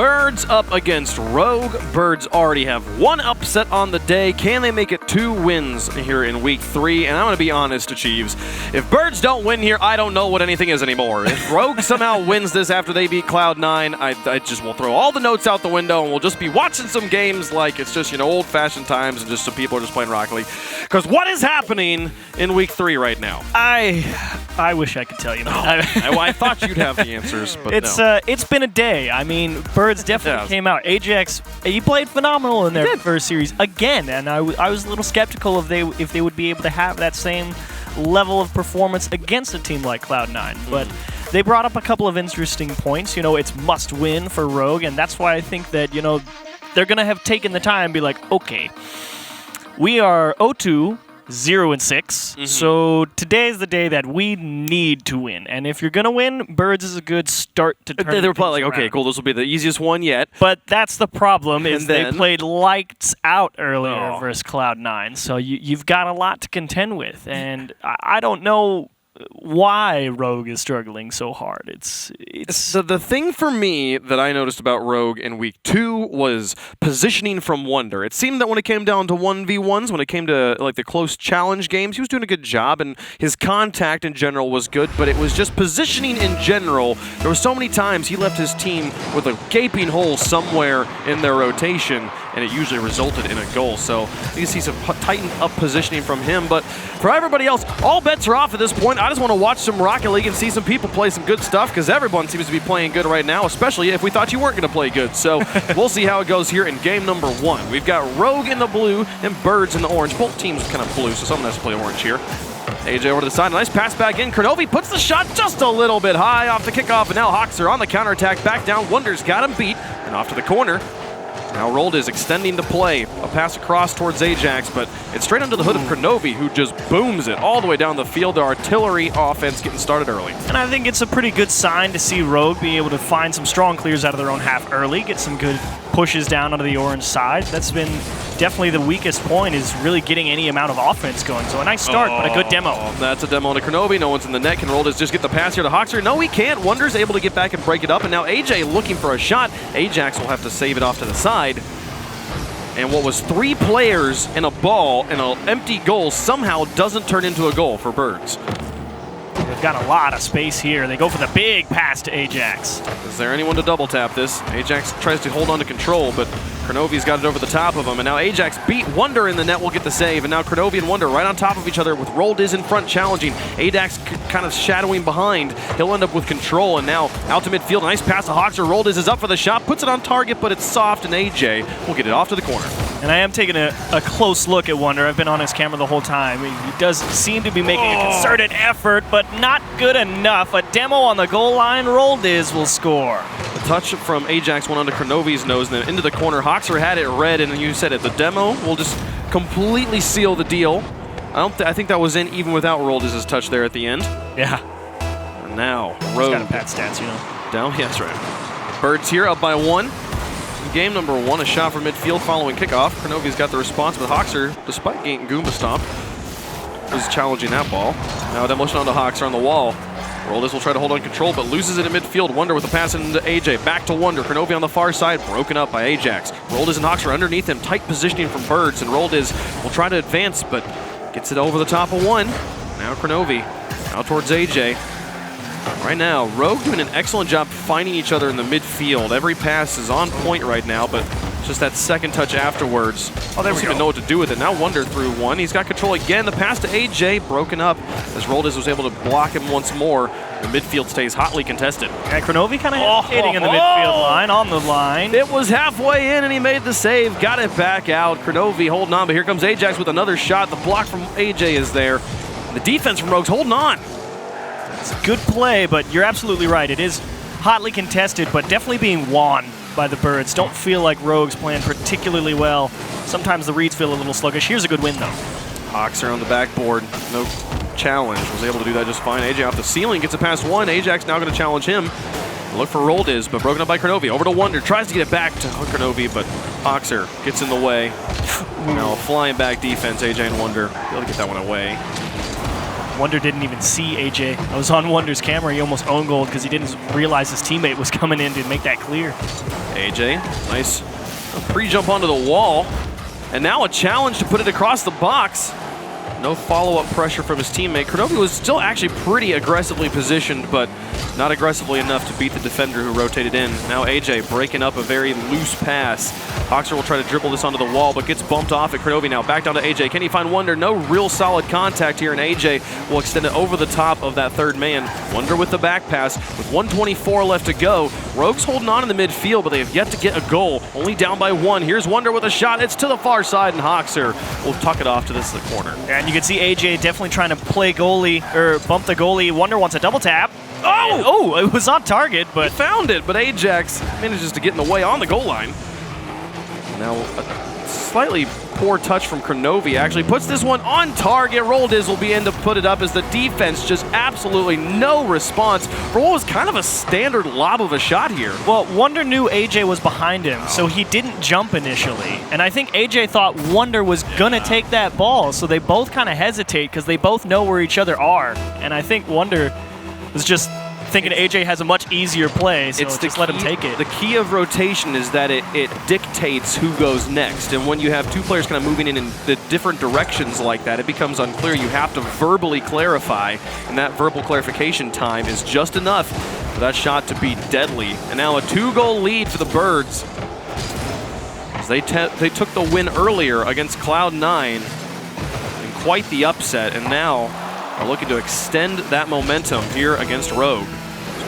Birds up against Rogue. Birds already have one upset on the day. Can they make it 2 wins here in week 3? And I'm going to be honest, Achieves. If Birds don't win here, I don't know what anything is anymore. If Rogue somehow wins this after they beat Cloud9, I just will throw all the notes out the window and we'll just be watching some games like it's just, you know, old-fashioned times and just some people are just playing Rocket League. Because what is happening in week 3 right now? I wish I could tell you. I thought you'd have the answers, but no. It's been a day. I mean, Birds definitely came out. Ajax, he played phenomenal in their first series again, and I was a little skeptical if they would be able to have that same level of performance against a team like Cloud9. But they brought up a couple of interesting points. You know, it's must-win for Rogue, and that's why I think that, you know, they're going to have taken the time and be like, okay, we are 0-2, 0-6. So today's the day that we need to win. And if you're going to win, Birds is a good start to turn They were probably like, okay, cool, this will be the easiest one yet. But that's the problem, is they played lights out earlier versus Cloud9. So you've got a lot to contend with. And I don't know why Rogue is struggling so hard. It's the thing for me that I noticed about Rogue in week 2 was positioning from Wonder. It seemed that when it came down to 1v1s, when it came to like the close challenge games, he was doing a good job and his contact in general was good, but it was just positioning in general. There were so many times he left his team with a gaping hole somewhere in their rotation, and it usually resulted in a goal. So you see some tightened up positioning from him, but for everybody else, all bets are off at this point. I just want to watch some Rocket League and see some people play some good stuff, because everyone seems to be playing good right now, especially if we thought you weren't going to play good. So we'll see how it goes here in game number 1. We've got Rogue in the blue and Birds in the orange. Both teams kind of blue, so someone has to play orange here. AJ over to the side, nice pass back in. Kronovi puts the shot just a little bit high off the kickoff, and now Hawks are on the counterattack, back down. Wonder's got him beat, and off to the corner. Now Rold is extending the play. A pass across towards Ajax, but it's straight under the hood of Kronovi, who just booms it all the way down the field. The artillery offense getting started early. And I think it's a pretty good sign to see Rogue be able to find some strong clears out of their own half early, get some good pushes down onto the orange side. That's been definitely the weakest point, is really getting any amount of offense going. So a nice start, but a good demo. That's a demo to Kronovi. No one's in the net. Can Rold just get the pass here to Hoxer? No, he can't. Wonder's able to get back and break it up, and now AJ looking for a shot. Ajax will have to save it off to the side. And what was 3 players and a ball and an empty goal somehow doesn't turn into a goal for Birds. They've got a lot of space here. They go for the big pass to Ajax. Is there anyone to double tap this? Ajax tries to hold on to control, but Kronovi's got it over the top of him. And now Ajax beat Wonder in the net, will get the save. And now Kronovi and Wonder right on top of each other with Rold is in front challenging. Ajax kind of shadowing behind. He'll end up with control. And now out to midfield. Nice pass to Hoxer. Rold is up for the shot. Puts it on target, but it's soft. And AJ will get it off to the corner. And I am taking a close look at Wonder. I've been on his camera the whole time. He does seem to be making a concerted effort, but not good enough. A demo on the goal line. Rold will score. The touch from Ajax went onto Kronovi's nose and then into the corner. Hoxer had it red, and you said it. The demo will just completely seal the deal. I think that was in even without Rold's touch there at the end. Yeah. And now Rogue. He's got a bad stance, you know. Down, yeah, that's right. Birds here up by 1. Game number 1, a shot from midfield following kickoff. Kronovi's got the response, but Hoxer, despite getting Goomba stomped, was challenging that ball. Now demolition onto Hoxer on the wall. Roldis will try to hold on control, but loses it in midfield. Wonder with the pass into AJ. Back to Wonder. Kronovi on the far side, broken up by Ajax. Roldis and Hoxer underneath him. Tight positioning from Birds, and Roldis will try to advance, but gets it over the top of 1. Now Kronovi, out towards AJ. Right now, Rogue doing an excellent job finding each other in the midfield. Every pass is on point right now, but just that second touch afterwards. Oh, there we go. Doesn't even know what to do with it. Now Wonder through 1. He's got control again. The pass to AJ, broken up as Roldis was able to block him once more. The midfield stays hotly contested. And Kronovi kind of hesitating in the midfield line, on the line. It was halfway in and he made the save. Got it back out. Kronovi holding on, but here comes Ajax with another shot. The block from AJ is there. And the defense from Rogue's holding on. It's a good play, but you're absolutely right. It is hotly contested, but definitely being won by the Birds. Don't feel like Rogue's playing particularly well. Sometimes the reads feel a little sluggish. Here's a good win, though. Hoxer on the backboard. No challenge. Was able to do that just fine. AJ off the ceiling. Gets it past 1. Ajax now going to challenge him. Look for Rold but broken up by Kronovi. Over to Wonder. Tries to get it back to Kronovi, but Hoxer gets in the way. Now a flying back defense. AJ and Wonder able to get that one away. Wonder didn't even see AJ. I was on Wonder's camera. He almost own goaled because he didn't realize his teammate was coming in to make that clear. AJ, nice pre-jump onto the wall. And now a challenge to put it across the box. No follow-up pressure from his teammate. Kronovi was still actually pretty aggressively positioned, but not aggressively enough to beat the defender who rotated in. Now AJ breaking up a very loose pass. Hoxer will try to dribble this onto the wall, but gets bumped off at Kronovi now. Back down to AJ. Can he find Wonder? No real solid contact here, and AJ will extend it over the top of that third man. Wonder with the back pass. With 1:24 left to go. Rogue's holding on in the midfield, but they have yet to get a goal. Only down by 1. Here's Wonder with a shot. It's to the far side, and Hoxer will tuck it off to this corner. And you can see AJ definitely trying to play goalie, or bump the goalie. Wonder wants a double tap. Oh, it was on target, but he found it, but Ajax manages to get in the way on the goal line. Now, a slightly poor touch from Kronovi actually puts this one on target. Roldiz will be in to put it up as the defense just absolutely no response for what was kind of a standard lob of a shot here. Well, Wonder knew AJ was behind him, so he didn't jump initially. And I think AJ thought Wonder was going to take that ball, so they both kind of hesitate because they both know where each other are. And I think Wonder was just thinking AJ has a much easier play, so just let him take it. The key of rotation is that it dictates who goes next. And when you have two players kind of moving in the different directions like that, it becomes unclear. You have to verbally clarify, and that verbal clarification time is just enough for that shot to be deadly. And now a 2-goal lead for the Birds. As they took the win earlier against Cloud9 in quite the upset, and now are looking to extend that momentum here against Rogue.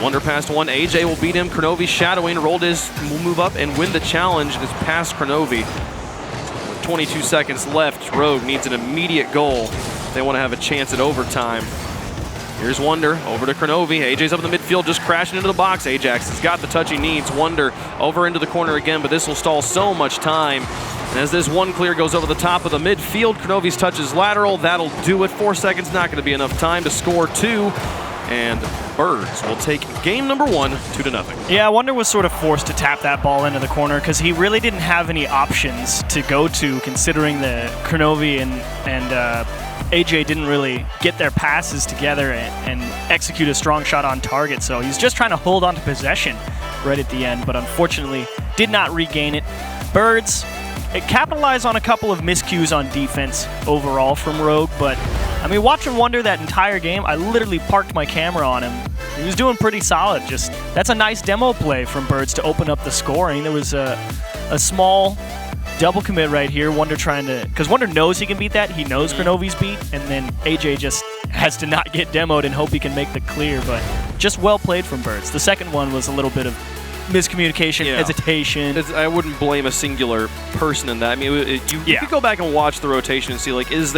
Wonder past 1, AJ will beat him. Kronovi shadowing. Roldiz will move up and win the challenge. It's past Kronovi. With 22 seconds left, Rogue needs an immediate goal. They want to have a chance at overtime. Here's Wonder over to Kronovi. AJ's up in the midfield, just crashing into the box. Ajax has got the touch he needs. Wonder over into the corner again, but this will stall so much time. And as this one clear goes over the top of the midfield, Kronovi's touch is lateral. That'll do it. 4 seconds, not going to be enough time to score 2. And Birds will take game number 1, 2-0. Yeah, Wonder was sort of forced to tap that ball into the corner because he really didn't have any options to go to, considering that Kronovi and AJ didn't really get their passes together and execute a strong shot on target. So he's just trying to hold on to possession right at the end, but unfortunately did not regain it. Birds, it capitalized on a couple of miscues on defense overall from Rogue, but I mean, watching Wonder that entire game, I literally parked my camera on him. He was doing pretty solid. Just that's a nice demo play from Birds to open up the scoring. There was a small double commit right here. Wonder trying to, because Wonder knows he can beat that. He knows Kronovi's beat, and then AJ just has to not get demoed and hope he can make the clear. But just well played from Birds. The second one was a little bit of miscommunication, hesitation. I wouldn't blame a singular person in that. I mean, you could go back and watch the rotation and see, like, is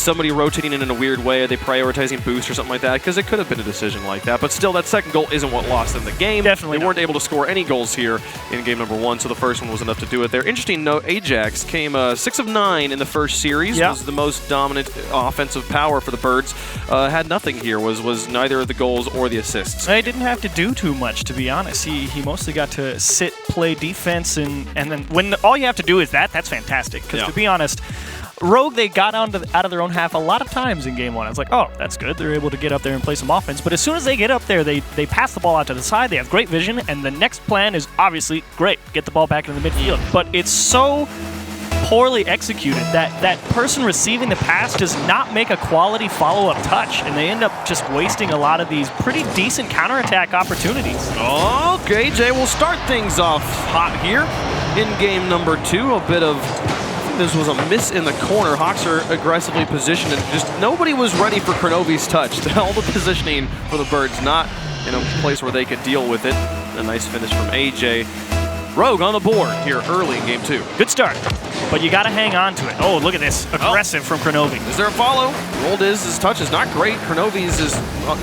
somebody rotating in a weird way? Are they prioritizing boost or something like that? Because it could have been a decision like that. But still, that second goal isn't what lost them the game. Definitely They weren't able to score any goals here in game number 1, so the first one was enough to do it there. Interesting note, Ajax came 6 of 9 in the first series. Was the most dominant offensive power for the Birds. Had nothing here, was neither of the goals or the assists. They didn't have to do too much, to be honest. He mostly got to sit, play defense, and then when all you have to do is that's fantastic. Because to be honest, Rogue, they got out of their own half a lot of times in game 1. I was like, oh, that's good. They're able to get up there and play some offense. But as soon as they get up there, they pass the ball out to the side. They have great vision, and the next plan is obviously great. Get the ball back into the midfield. But it's so poorly executed that person receiving the pass does not make a quality follow-up touch, and they end up just wasting a lot of these pretty decent counterattack opportunities. Okay, Jay, we'll start things off hot here in game number 2. A bit of, this was a miss in the corner. Hoxer aggressively positioned, and just nobody was ready for Kronovi's touch. All the positioning for the Birds not in a place where they could deal with it. A nice finish from AJ. Rogue on the board here early in game 2. Good start, but you got to hang on to it. Oh, look at this. Aggressive from Kronovi. Is there a follow? His touch is not great. Kronovi's is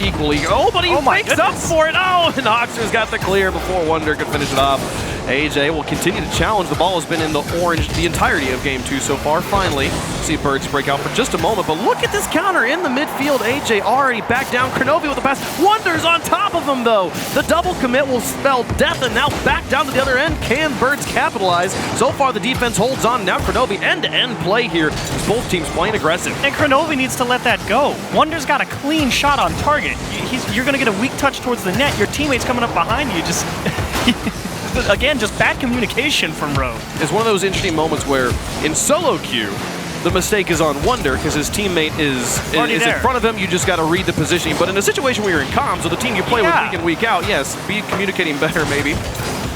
equally. Oh, but he makes up for it. Oh, and Hoxer's got the clear before Wonder could finish it off. AJ will continue to challenge. The ball has been in the orange the entirety of game 2 so far. Finally, see Birds break out for just a moment, but look at this counter in the midfield. AJ already back down. Kronovi with the pass. Wonder's on top of him, though. The double commit will spell death, and now back down to the other end. Can Birds capitalize? So far, the defense holds on. Now Kronovi end-to-end play here. Both teams playing aggressive. And Kronovi needs to let that go. Wonder's got a clean shot on target. You're going to get a weak touch towards the net. Your teammate's coming up behind you. Just again, just bad communication from Rogue. It's one of those interesting moments where in solo queue, the mistake is on Wonder because his teammate is in front of him. You just got to read the positioning. But in a situation where you're in comms with the team you play with week in, week out, yes, be communicating better maybe.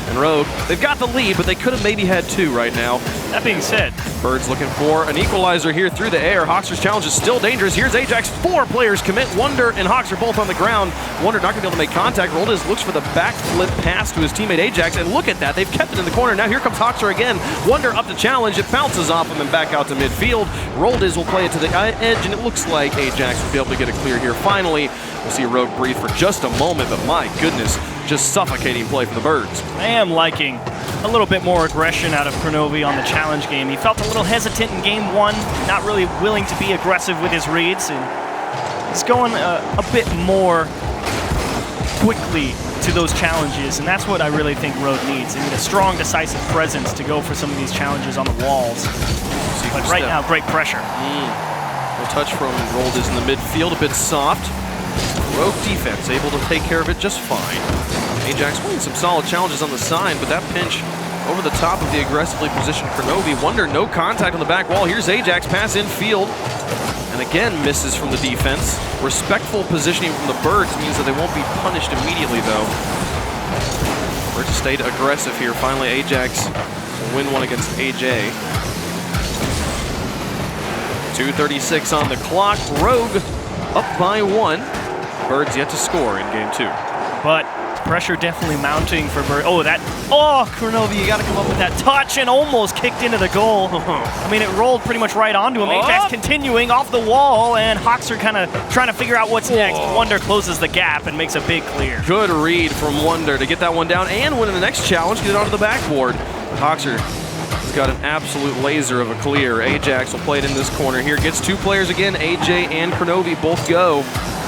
And Rogue, they've got the lead, but they could have maybe had 2 right now. That being said, Birds looking for an equalizer here through the air. Hoxer's challenge is still dangerous. Here's Ajax. 4 players commit. Wonder and Hox are both on the ground. Wonder not going to be able to make contact. Roldes looks for the backflip pass to his teammate Ajax, and look at that. They've kept it in the corner. Now here comes Hoxer again. Wonder up to challenge. It bounces off him and back out to midfield. Roldes will play it to the edge, and it looks like Ajax will be able to get a clear here. Finally, we'll see Rogue breathe for just a moment, but my goodness, just suffocating play from the Birds. I am liking a little bit more aggression out of Kronovi on the challenge game. He felt a little hesitant in game 1, not really willing to be aggressive with his reads, and he's going a bit more quickly to those challenges, and that's what I really think Rogue needs. They need a strong, decisive presence to go for some of these challenges on the walls. But right now, great pressure. No touch from Roldes in the midfield, a bit soft. Rogue defense able to take care of it just fine. Ajax winning some solid challenges on the side, but that pinch over the top of the aggressively positioned Kronovi. Wonder no contact on the back wall. Here's Ajax, pass infield, and again misses from the defense. Respectful positioning from the Birds means that they won't be punished immediately, though. Birds stayed aggressive here. Finally, Ajax will win one against AJ. 2:36 on the clock. Rogue up by 1. Birds yet to score in game 2. But pressure definitely mounting for Bird. Kronovi, you got to come up with that touch and almost kicked into the goal. I mean, it rolled pretty much right onto him. Ajax continuing off the wall, and Hoxer kind of trying to figure out what's next. Wonder closes the gap and makes a big clear. Good read from Wonder to get that one down and win in the next challenge, get it onto the backboard. Hoxer has got an absolute laser of a clear. Ajax will play it in this corner here. Gets 2 players again. AJ and Kronovi both go.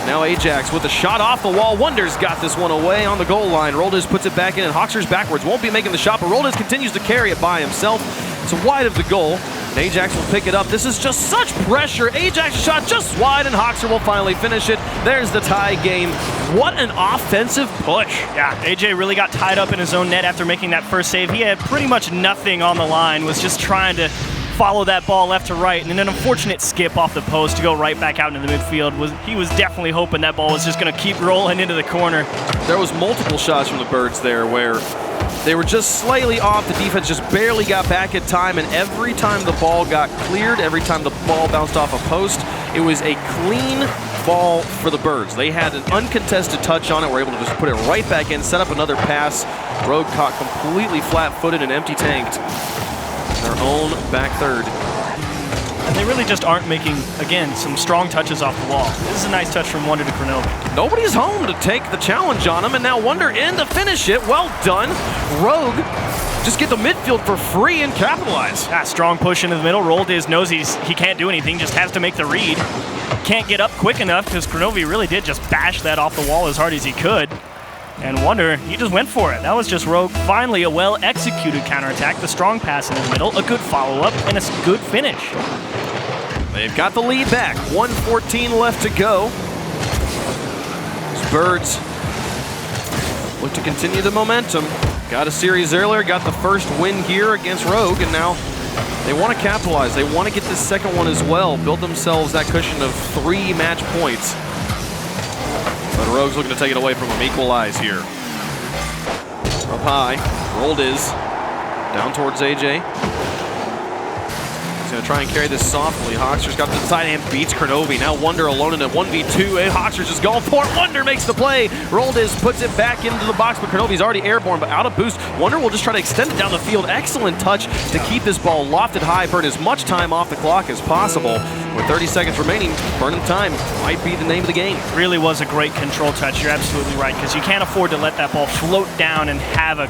Now Ajax with a shot off the wall. Wonder's got this one away on the goal line. Roldes puts it back in, and Hoxer's backwards. Won't be making the shot, but Roldes continues to carry it by himself. It's wide of the goal. And Ajax will pick it up. This is just such pressure. Ajax shot just wide, and Hoxer will finally finish it. There's the tie game. What an offensive push. Yeah, AJ really got tied up in his own net after making that first save. He had pretty much nothing on the line, was just trying to follow that ball left to right, and an unfortunate skip off the post to go right back out into the midfield. He was definitely hoping that ball was just going to keep rolling into the corner. There was multiple shots from the Birds there where they were just slightly off. The defense just barely got back in time, and every time the ball got cleared, every time the ball bounced off a post, it was a clean ball for the Birds. They had an uncontested touch on it, were able to just put it right back in, set up another pass. Rogue caught completely flat-footed and empty-tanked. Their own back third. And they really just aren't making, again, some strong touches off the wall. This is a nice touch from Wonder to Kronovi. Nobody's home to take the challenge on him, and now Wonder in to finish it. Well done. Rogue just get the midfield for free and capitalize. Yeah, strong push into the middle. Roldes knows he can't do anything, just has to make the read. Can't get up quick enough because Kronovi really did just bash that off the wall as hard as he could. And Wonder, he just went for it. That was just Rogue. Finally, a well-executed counterattack. The strong pass in the middle, a good follow-up, and a good finish. They've got the lead back. 1:14 left to go. These Birds look to continue the momentum. Got a series earlier, got the first win here against Rogue, and now they want to capitalize. They want to get this second one as well, build themselves that cushion of 3 match points. But Rogue's looking to take it away from him. Equalize here. Up high. Roldes down towards AJ. He's going to try and carry this softly. Hoxer's got to the side and beats Kronovi. Now Wonder alone in a 1v2. Hoxer's just going for it. Wonder makes the play. Roldes puts it back into the box, but Kronovi's already airborne, but out of boost. Wonder will just try to extend it down the field. Excellent touch to keep this ball lofted high, burn as much time off the clock as possible. With 30 seconds remaining, burning time might be the name of the game. Really was a great control touch. You're absolutely right, because you can't afford to let that ball float down and have a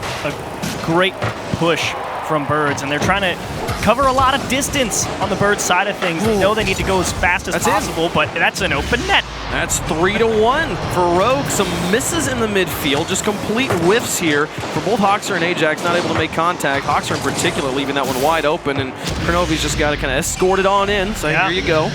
great push from Birds, and they're trying to cover a lot of distance on the Birds side of things. They know they need to go as fast as possible, but that's an open net. That's 3-1 for Rogue. Some misses in the midfield, just complete whiffs here for both Hoxer and Ajax, not able to make contact. Hoxer in particular leaving that one wide open, and Kronovi's just got to kind of escort it on in, so here you go.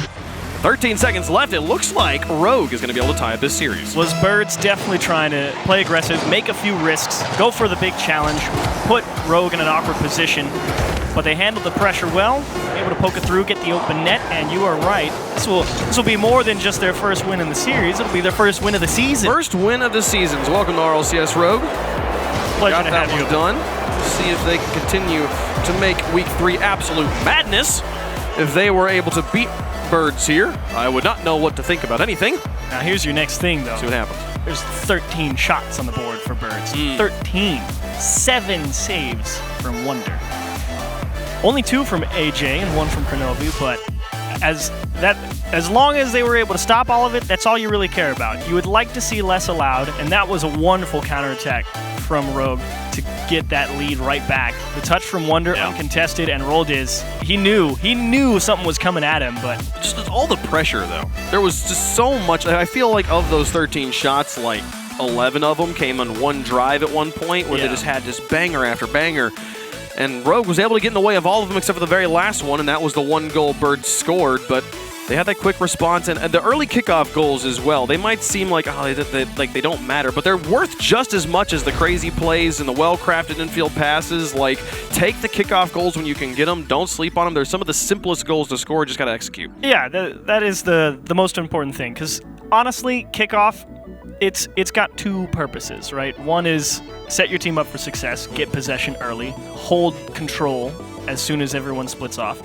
13 seconds left. It looks like Rogue is going to be able to tie up this series. Was Birds definitely trying to play aggressive, make a few risks, go for the big challenge, put Rogue in an awkward position, but they handled the pressure well, able to poke it through, get the open net, and you are right. This will be more than just their first win in the series. It'll be their first win of the season. First win of the season. Welcome to RLCS, Rogue. Pleasure Got to that have you. one done. Let's see if they can continue to make Week 3 absolute madness. If they were able to beat Birds here, I would not know what to think about anything. Now here's your next thing, though. See what happens. There's 13 shots on the board for Birds. 13. 7 saves from Wonder. Only 2 from AJ and 1 from Kronovi, but as long as they were able to stop all of it, that's all you really care about. You would like to see less allowed, and that was a wonderful counterattack from Rogue to get that lead right back. The touch from Wonder, uncontested, and Roldiz, he knew something was coming at him, but just all the pressure, though. There was just so much. I feel like of those 13 shots, like 11 of them came on one drive at one point where they just had just banger after banger. And Rogue was able to get in the way of all of them except for the very last one, and that was the 1 goal Birds scored. But they had that quick response, and the early kickoff goals as well. They might seem like they don't matter, but they're worth just as much as the crazy plays and the well-crafted infield passes. Like, take the kickoff goals when you can get them. Don't sleep on them. They're some of the simplest goals to score. Just got to execute. Yeah, that is the most important thing, because honestly, kickoff, it's got 2 purposes, right? One is set your team up for success, get possession early, hold control as soon as everyone splits off.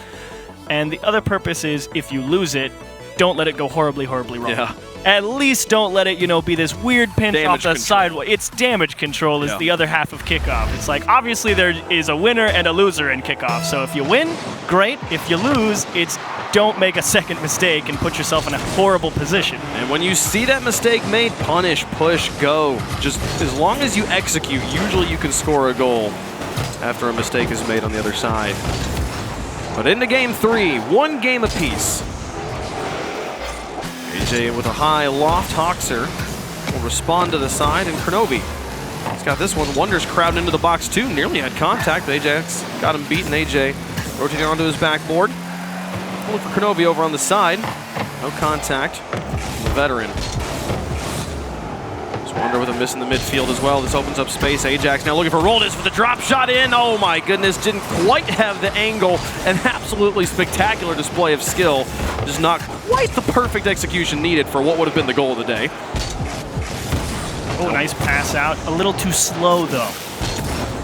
And the other purpose is, if you lose it, don't let it go horribly, horribly wrong. Yeah. At least don't let it, be this weird pinch off the sidewalk. It's damage control is the other half of kickoff. It's like, obviously there is a winner and a loser in kickoff. So if you win, great. If you lose, it's don't make a second mistake and put yourself in a horrible position. And when you see that mistake made, punish, push, go. Just as long as you execute, usually you can score a goal after a mistake is made on the other side. But into game 3, 1 game apiece. AJ with a high loft. Hoxer will respond to the side, and Kronovi. He's got this one. Wonder's crowding into the box too. Nearly had contact, but Ajax got him beaten. AJ rotating onto his backboard. Look for Kronovi over on the side. No contact. The veteran. Wonder with a miss in the midfield as well. This opens up space. Ajax now looking for Roldiz with a drop shot in. Oh my goodness, didn't quite have the angle. An absolutely spectacular display of skill. Just not quite the perfect execution needed for what would have been the goal of the day. Oh, nice pass out. A little too slow though.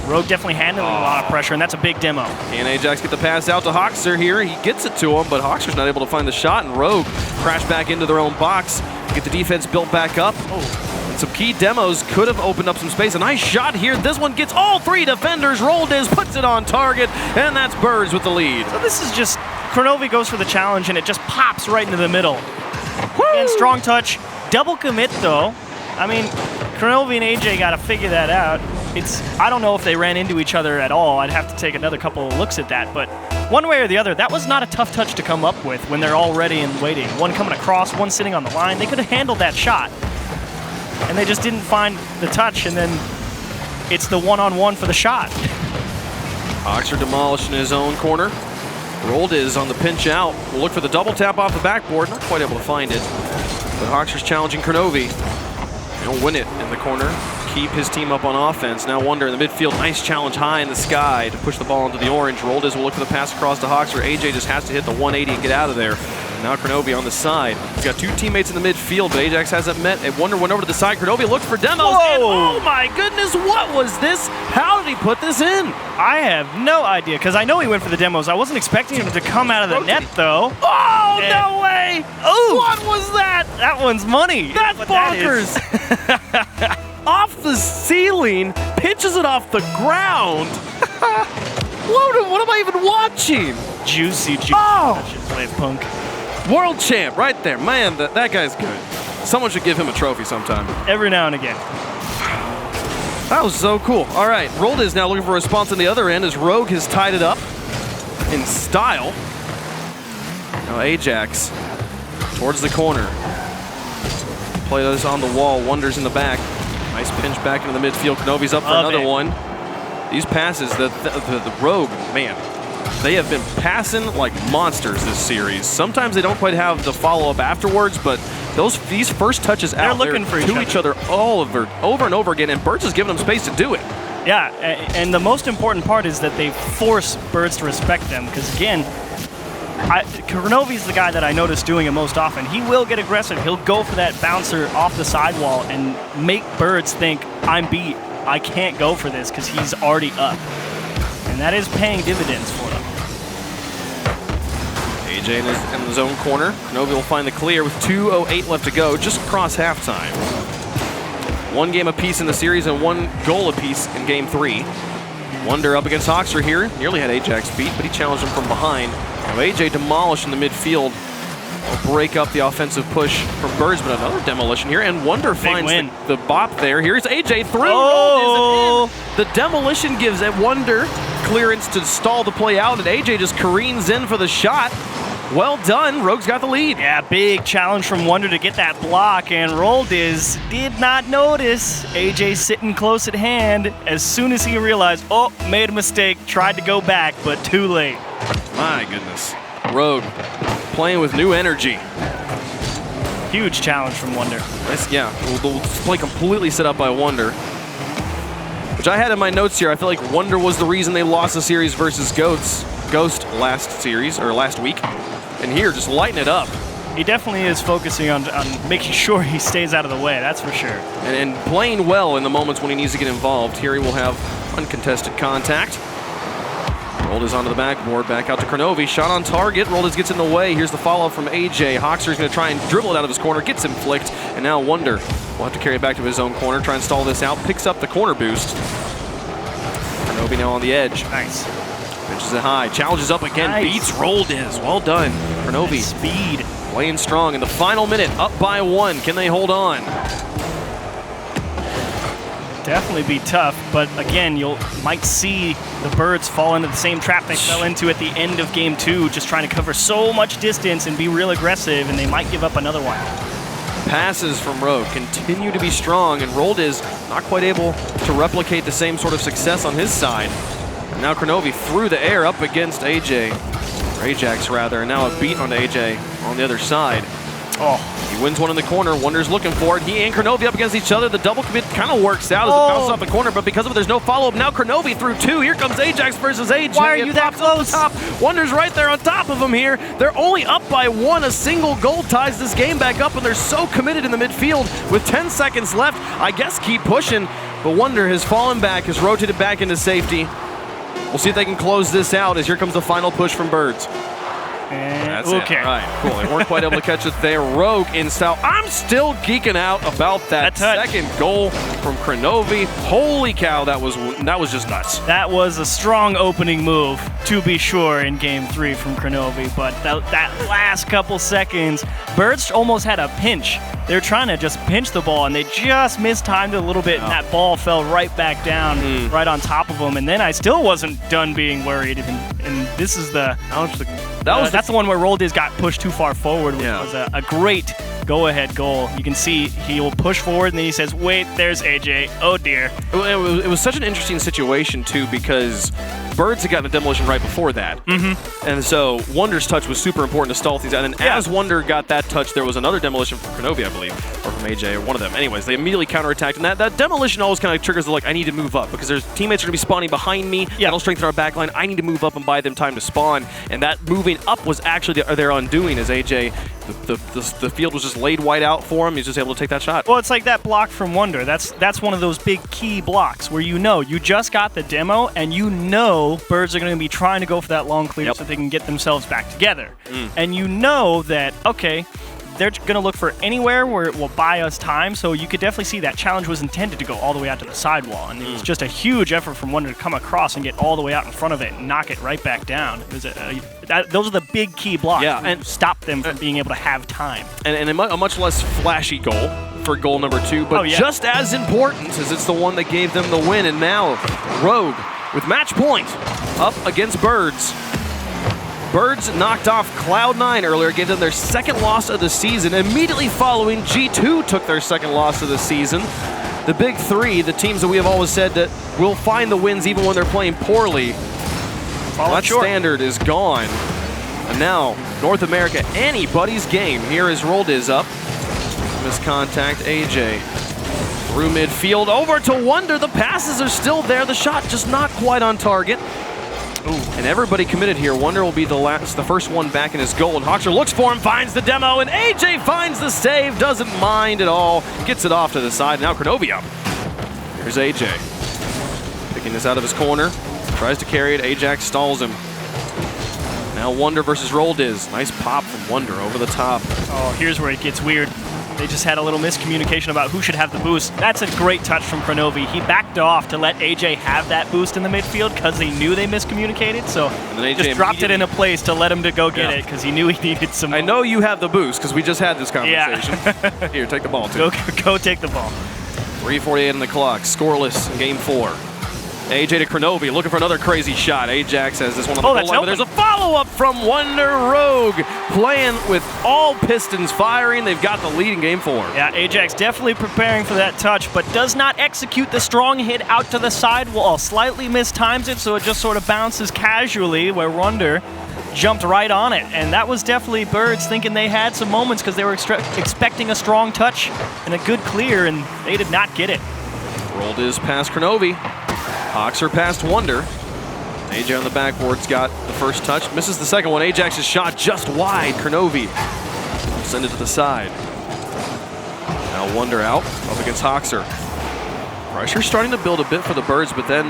Rogue definitely handling a lot of pressure, and that's a big demo. Can Ajax get the pass out to Hoxer here? He gets it to him, but Hoxer's not able to find the shot, and Rogue crash back into their own box. Get the defense built back up. Some key demos could have opened up some space. A nice shot here. This one gets all 3 defenders. Roldiz puts it on target, and that's Birds with the lead. So this is just, Kronovi goes for the challenge, and it just pops right into the middle. And strong touch. Double commit, though. I mean, Kronovi and AJ got to figure that out. I don't know if they ran into each other at all. I'd have to take another couple of looks at that, but one way or the other, that was not a tough touch to come up with when they're all ready and waiting. One coming across, one sitting on the line. They could have handled that shot. And they just didn't find the touch, and then it's the one-on-one for the shot. Hoxer demolished in his own corner. Roldiz on the pinch out. We'll look for the double tap off the backboard. Not quite able to find it. But Hoxer's challenging Kronovi. He'll win it in the corner. Keep his team up on offense. Now Wonder in the midfield. Nice challenge high in the sky to push the ball into the orange. Roldiz will look for the pass across to Hoxer. AJ just has to hit the 180 and get out of there. Now Kronovi on the side. He's got 2 teammates in the midfield, but Ajax hasn't met. And Wonder went over to the side. Kronovi looked for demos. And oh my goodness, what was this? How did he put this in? I have no idea, because I know he went for the demos. I wasn't expecting him to come out of the net, though. Oh, no way! Oh, what was that? That one's money. That's bonkers. That off the ceiling, pitches it off the ground. What am I even watching? Juicy. Play punk. World champ right there. Man, that guy's good. Someone should give him a trophy sometime. Every now and again. That was so cool. All right, Rold is now looking for a response on the other end as Rogue has tied it up in style. Now Ajax towards the corner. Play this on the wall. Wonder's in the back. Nice pinch back into the midfield. Knovi's up for another one. These passes, the Rogue, man, they have been passing like monsters this series. Sometimes they don't quite have the follow-up afterwards, but these first touches they're out looking there for each other over and over again, and Birds is giving them space to do it. Yeah, and the most important part is that they force Birds to respect them, because again, Kronovi's the guy that I notice doing it most often. He will get aggressive. He'll go for that bouncer off the sidewall and make Birds think, I'm beat. I can't go for this because he's already up. And that is paying dividends for them. AJ in his own corner. Kronovi will find the clear with 2:08 left to go, just across halftime. 1 game apiece in the series and 1 goal apiece in game 3. Wonder up against Hoxer here. Nearly had Ajax beat, but he challenged him from behind. Now AJ demolished in the midfield. Will break up the offensive push from Birds, but another demolition here. And Wonder finds the bop there. Here's AJ through. Oh! The demolition gives a Wonder clearance to stall the play out, and AJ just careens in for the shot. Well done. Rogue's got the lead. Yeah, big challenge from Wonder to get that block, and Roldiz did not notice AJ sitting close at hand. As soon as he realized, oh, made a mistake, tried to go back, but too late. My goodness. Rogue playing with new energy. Huge challenge from Wonder. Nice, yeah, the play completely set up by Wonder. Which I had in my notes here. I feel like Wonder was the reason they lost the series versus Ghost last week. And here, just lighting it up. He definitely is focusing on making sure he stays out of the way, that's for sure. And playing well in the moments when he needs to get involved. Here he will have uncontested contact. Roldiz onto the backboard, back out to Kronovi. Shot on target. Roldiz gets in the way. Here's the follow-up from AJ. Hoxer's going to try and dribble it out of his corner. Gets him flicked. And now Wonder will have to carry it back to his own corner. Try and stall this out. Picks up the corner boost. Kronovi now on the edge. Nice. Pitches it high. Challenges up again. Nice. Beats Roldiz. Well done. Kronovi. Speed. Playing strong in the final minute. Up by 1. Can they hold on? Definitely be tough, but again, you might see the Birds fall into the same trap they fell into at the end of game 2, just trying to cover so much distance and be real aggressive, and they might give up another one. Passes from Rogue continue to be strong, and Roldiz not quite able to replicate the same sort of success on his side. And now Kronovi through the air up against AJ, or Ajax rather, and now a beat on AJ on the other side. Oh, he wins one in the corner. Wonder's looking for it. He and Kronovi up against each other. The double commit kind of works out as it bounces off the corner, but because of it, there's no follow-up. Now Kronovi through 2. Here comes Ajax versus AJ. Why are you that close? Top. Wonder's right there on top of him here. They're only up by 1. A single goal ties this game back up, and they're so committed in the midfield with 10 seconds left. I guess keep pushing, but Wonder has fallen back, has rotated back into safety. We'll see if they can close this out as here comes the final push from Birds. That's okay. It. Right, cool. They weren't quite able to catch it there. Rogue in style. I'm still geeking out about that second goal from Kronovi. Holy cow, that was just nuts. That was a strong opening move, to be sure, in game 3 from Kronovi, but that last couple seconds, Birds almost had a pinch. They were trying to just pinch the ball, and they just mistimed it a little bit, and that ball fell right back down, right on top of them. And then I still wasn't done being worried. And this is that's the one where Roldiz got pushed too far forward, which was a great go-ahead goal. You can see he will push forward, and then he says, wait, there's AJ. Oh, dear. It was such an interesting situation, too, because Birds had gotten a demolition right before that. And so Wonder's touch was super important to stall things out. And as Wonder got that touch, there was another demolition from Kronovi, I believe, or from AJ, or one of them. Anyways, they immediately counterattacked. And that demolition always kind of triggers the, I need to move up because there's teammates are going to be spawning behind me. That'll strengthen our back line. I need to move up and buy them time to spawn. And that moving up was actually their undoing as AJ, the field was just laid wide out for him. He's just able to take that shot. Well, it's like that block from Wonder. That's one of those big key blocks where you just got the demo and Birds are going to be trying to go for that long clear so they can get themselves back together. And you know that, okay, they're going to look for anywhere where it will buy us time, so you could definitely see that challenge was intended to go all the way out to the sidewall, and it was just a huge effort from Wonder to come across and get all the way out in front of it and knock it right back down. It was those are the big key blocks and stop them from being able to have time. And a much less flashy goal for goal number 2, but just as important as it's the one that gave them the win. And now Rogue with match point up against Birds. Birds knocked off Cloud9 earlier, gave them their second loss of the season. Immediately following, G2 took their second loss of the season. The big three, the teams that we have always said that will find the wins even when they're playing poorly, that standard is gone. And now, North America, anybody's game. Here is Roldiz up. Miscontact, AJ. Through midfield, over to Wonder. The passes are still there. The shot just not quite on target. Ooh. And everybody committed here. Wonder will be the first one back in his goal. And Hoxer looks for him, finds the demo, and AJ finds the save. Doesn't mind at all. Gets it off to the side. Now Kronovi up. Here's AJ. Picking this out of his corner. Tries to carry it. Ajax stalls him. Now Wonder versus Roldiz. Nice pop from Wonder over the top. Oh, here's where it gets weird. They just had a little miscommunication about who should have the boost. That's a great touch from Kronovi. He backed off to let AJ have that boost in the midfield because he knew they miscommunicated. So just dropped it in a place to let him to go get it because he knew he needed some. I know you have the boost because we just had this conversation. Yeah. Here, take the ball too. Go take the ball. 3:48 on the clock. Scoreless in game 4. AJ to Kronovi, looking for another crazy shot. Ajax has this one on the goal line, but there's a follow-up from Wonder. Rogue playing with all pistons firing. They've got the lead in game 4. Yeah, Ajax definitely preparing for that touch, but does not execute the strong hit out to the side. Well, slightly mistimes it, so it just sort of bounces casually where Wonder jumped right on it. And that was definitely Birds thinking they had some moments because they were expecting a strong touch and a good clear, and they did not get it. Roldiz past Kronovi. Hoxer past Wonder. AJ on the backboard's got the first touch. Misses the second one. Ajax's shot just wide. Kronovi will send it to the side. Now Wonder out up against Hoxer. Pressure starting to build a bit for the Birds, but then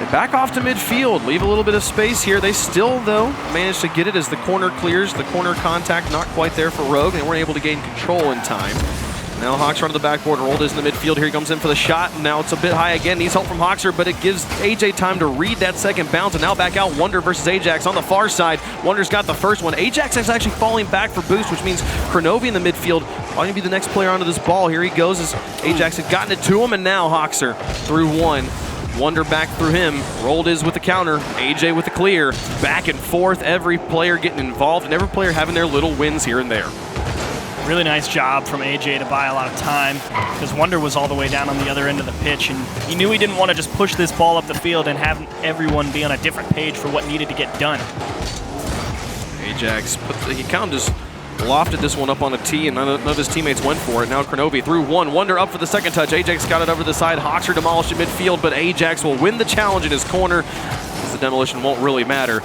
they back off to midfield. Leave a little bit of space here. They still, though, manage to get it as the corner clears. The corner contact not quite there for Rogue, and they weren't able to gain control in time. Now Hoxer onto the backboard, Roldiz in the midfield. Here he comes in for the shot. Now it's a bit high again. Needs help from Hoxer, but it gives AJ time to read that second bounce. And now back out Wonder versus Ajax on the far side. Wonder's got the first one. Ajax is actually falling back for boost, which means Kronovi in the midfield going to be the next player onto this ball. Here he goes as Ajax had gotten it to him, and now Hoxer through one. Wonder back through him. Roldiz with the counter. AJ with the clear. Back and forth. Every player getting involved and every player having their little wins here and there. Really nice job from AJ to buy a lot of time because Wonder was all the way down on the other end of the pitch, and he knew he didn't want to just push this ball up the field and have everyone be on a different page for what needed to get done. Ajax, he kind of just lofted this one up on a tee, and none of his teammates went for it. Now Kronovi through one. Wonder up for the second touch. Ajax got it over the side. Hoxer demolished in midfield, but Ajax will win the challenge in his corner because the demolition won't really matter.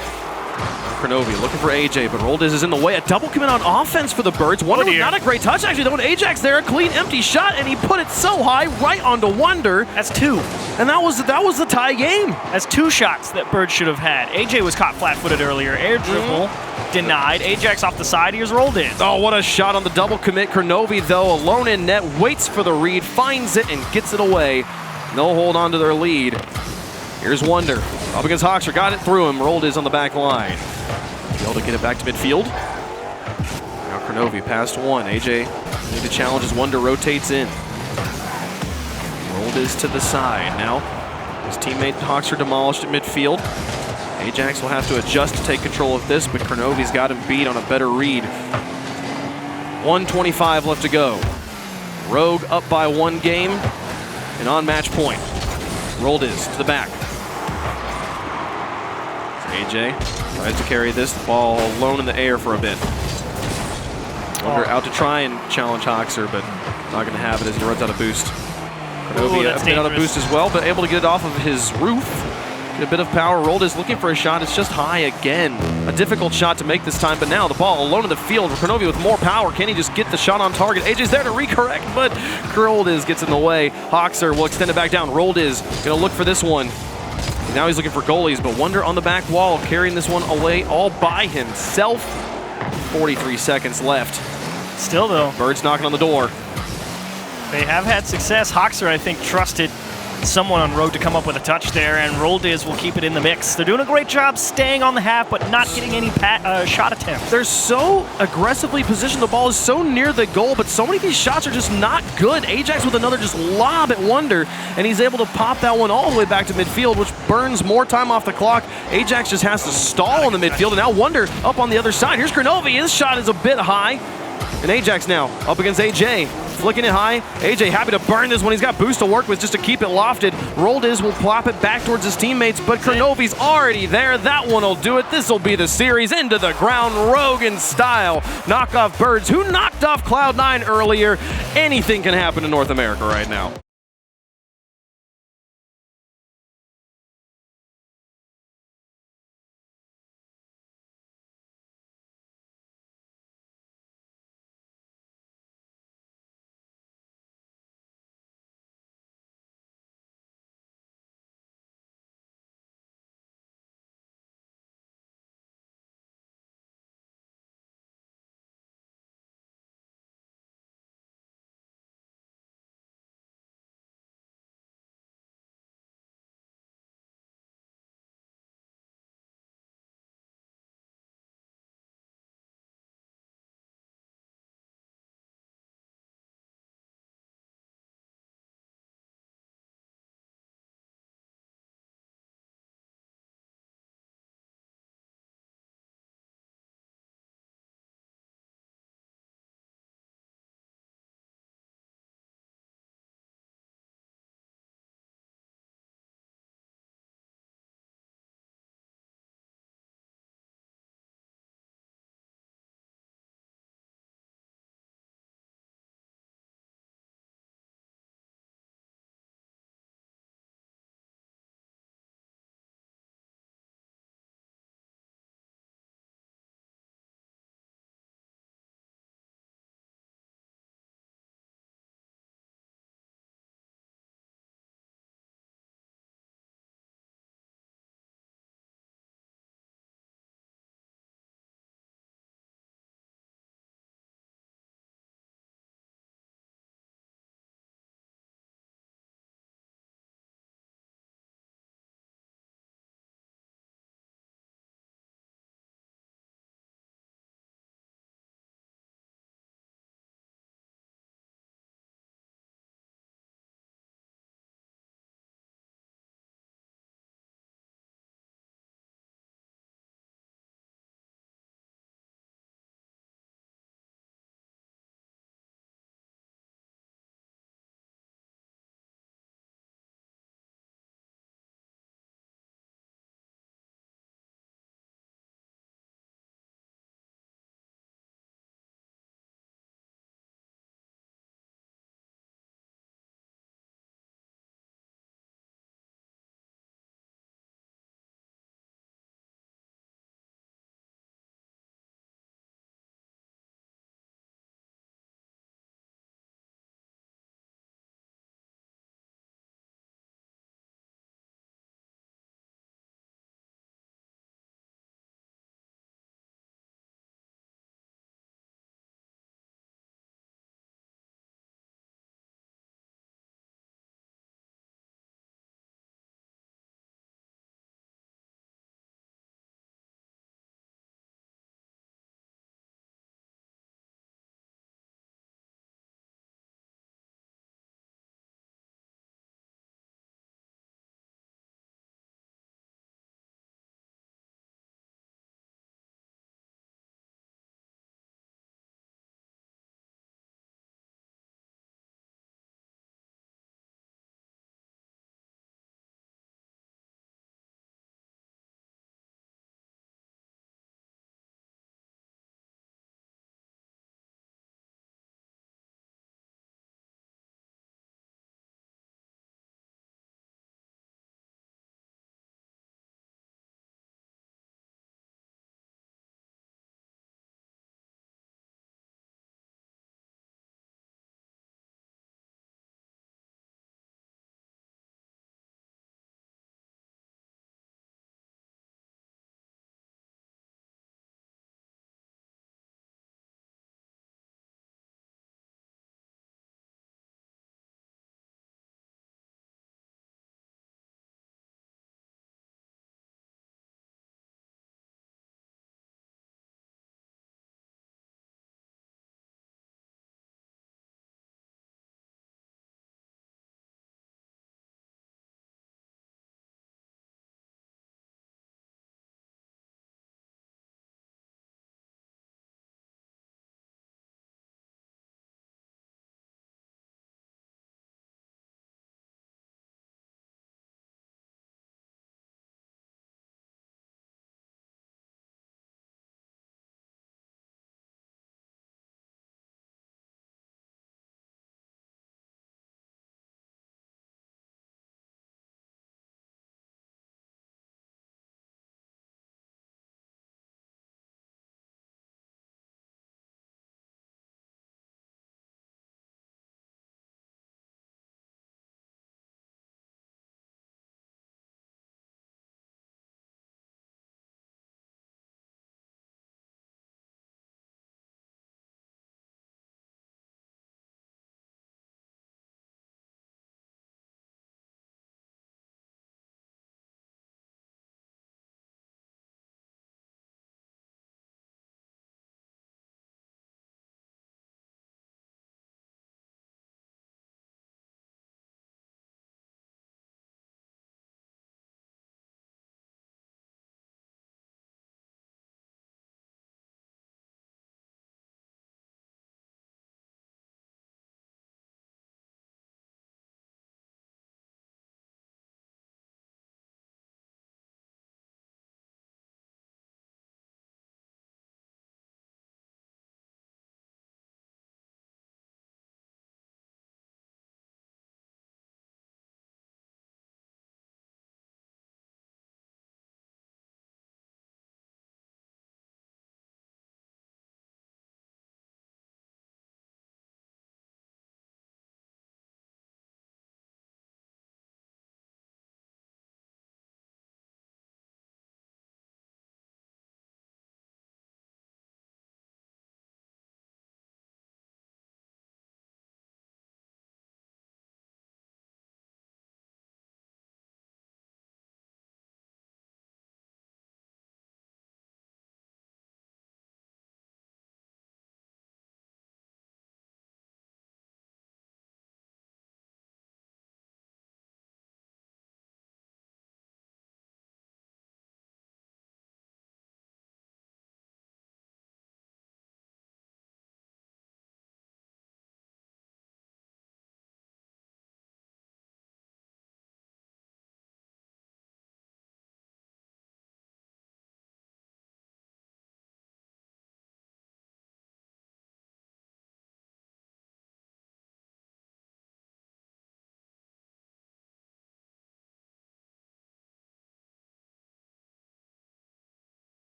Kronovi looking for AJ, but Roldiz is in the way. A double commit on offense for the Birds. Wonder not a great touch, actually, though. Ajax there, a clean, empty shot, and he put it so high right onto Wonder. That's two. And that was the tie game. That's two shots that Birds should have had. AJ was caught flat-footed earlier. Air dribble, denied. Ajax off the side, here's Roldiz. Oh, what a shot on the double commit. Kronovi, though, alone in net, waits for the read, finds it, and gets it away. No hold on to their lead. Here's Wonder. Up against Hoxer, got it through him. Roldiz on the back line. Able to get it back to midfield. Now Kronovi past one. AJ need to challenge as Wonder rotates in. Roldiz to the side. Now his teammate Hoxer demolished at midfield. Ajax will have to adjust to take control of this, but Kronovi's got him beat on a better read. 1:25 left to go. Rogue up by one game and on match point. Roldiz to the back. AJ tries to carry this ball alone in the air for a bit. Wonder out to try and challenge Hoxer, but not going to have it as he runs out of boost. Kronovi a bit out of boost as well, but able to get it off of his roof. Get a bit of power. Roldiz looking for a shot. It's just high again. A difficult shot to make this time, but now the ball alone in the field. Kronovi with more power. Can he just get the shot on target? AJ's there to recorrect, but Roldiz gets in the way. Hoxer will extend it back down. Roldiz going to look for this one. Now he's looking for goalies, but Wonder on the back wall, carrying this one away all by himself. 43 seconds left. Still, though. Birds knocking on the door. They have had success. Hoxer, I think, trusted someone on Rogue to come up with a touch there, and Roldiz will keep it in the mix. They're doing a great job staying on the half, but not getting any shot attempts. They're so aggressively positioned. The ball is so near the goal, but so many of these shots are just not good. Ajax with another just lob at Wonder, and he's able to pop that one all the way back to midfield, which burns more time off the clock. Ajax just has to stall in the midfield, and now Wonder up on the other side. Here's Granovi. His shot is a bit high. And Ajax now up against AJ. Flicking it high. AJ happy to burn this one. He's got boost to work with just to keep it lofted. Roldiz will plop it back towards his teammates, but Granovi's already there. That one will do it. This will be the series. Into the ground, Rogue in style. Knock off Birds, who knocked off Cloud9 earlier. Anything can happen in North America right now.